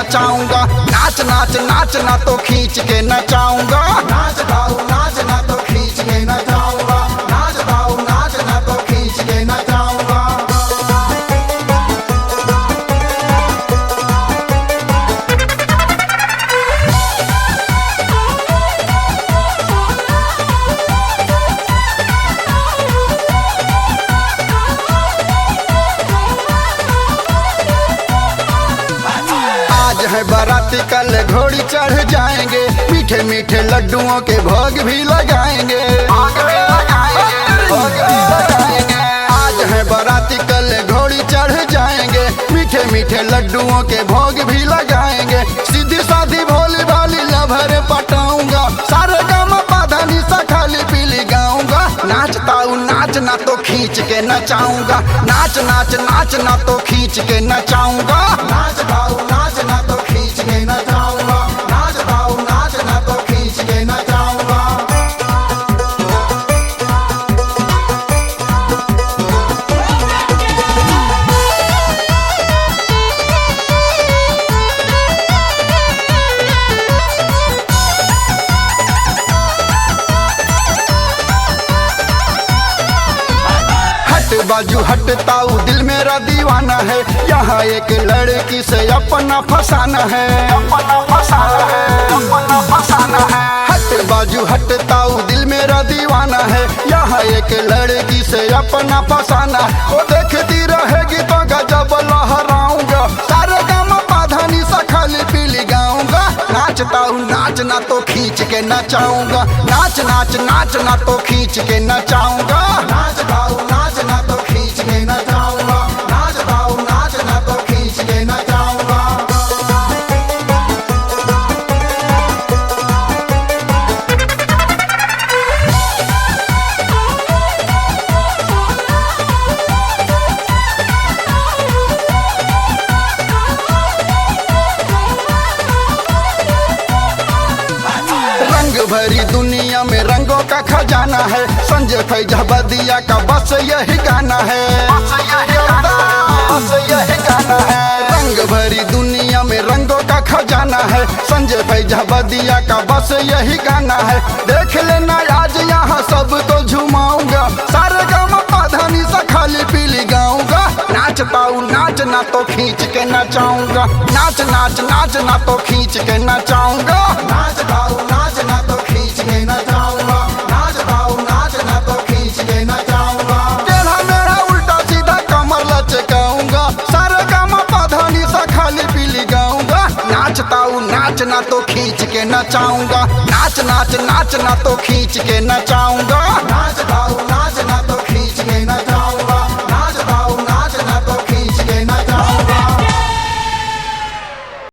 नचाऊंगा। नाच नाच नाच ना तो खींच के नचाऊंगा। नाच दाऊ नाच ना तो खींच के नचाऊंगा। नाच दाऊ नाच ना तो खींच के नचाऊंगा। आज है बाराती कल घोड़ी चढ़ जाएंगे। मीठे मीठे लड्डुओं के भोग भी लगाएंगे। आज है बाराती कल घोड़ी चढ़ जाएंगे। मीठे मीठे लड्डुओं के भोग भी लगाएंगे। सीधी साधी भोली भाली लभर पटाऊंगा। सारे गाँव पाधानी सा खाली पीली गाऊंगा। नाचताऊ नाच ना तो खींच के नचाऊंगा। नाच नाच नाच ना तो खींच के नचाऊंगा। नाच दाऊ नाच ना तो खींच के नचाऊंगा। नाच दाऊ नाच ना तो खींच के नचाऊंगा। बाजू हटताऊ दिल मेरा दीवाना है। यहाँ एक लड़की से अपना फसाना है। अपना फसाना है, अपना फसाना है। हट बाजू हटताऊ दिल मेरा दीवाना है। यहाँ एक लड़की से अपना फसाना। वो देखती रहेगी तो गजब लहराऊंगा। सारे गाँव पाधानी सा खाली पीली गाऊंगा। नाचताऊ नाच ना तो खींच के नचाऊंगा। नाच नाच नाच ना तो खींच के नचाऊंगा। नाच दाऊ नाच ना तो खींच के नचाऊंगा। नाच दाऊ नाच ना तो खींच के नचाऊंगा। रंग भरी दुनिया में रंगों का खजाना है। संजय फैजाबादिया का बस यही गाना है। बस यही गाना है। रंग भरी दुनिया में रंगों का खजाना है। संजय फैजाबादिया का बस यही गाना है। देख लेना आज यहाँ सबको झुमाऊंगा। सारे गाँव पाधानी सा खाली पीली गाऊंगा। नाचताऊ नाच ना तो खींच के नचाऊंगा। नाच नाच नाच ना तो खींच के नचाऊंगा। नाच दाऊ नाच ना तो खींच के नचाऊंगा। नाच दाऊ नाच ना तो खींच के नचाऊंगा। टेढ़ा मेढ़ा उल्टा सीधा कमर लचकाऊंगा। सारे गाँव पाधानी सा खाली पीली गाऊंगा। नाचताऊ नाच ना तो खींच के नचाऊंगा। नाच नाच नाच ना तो खींच के नचाऊंगा। नाच दाऊ नाच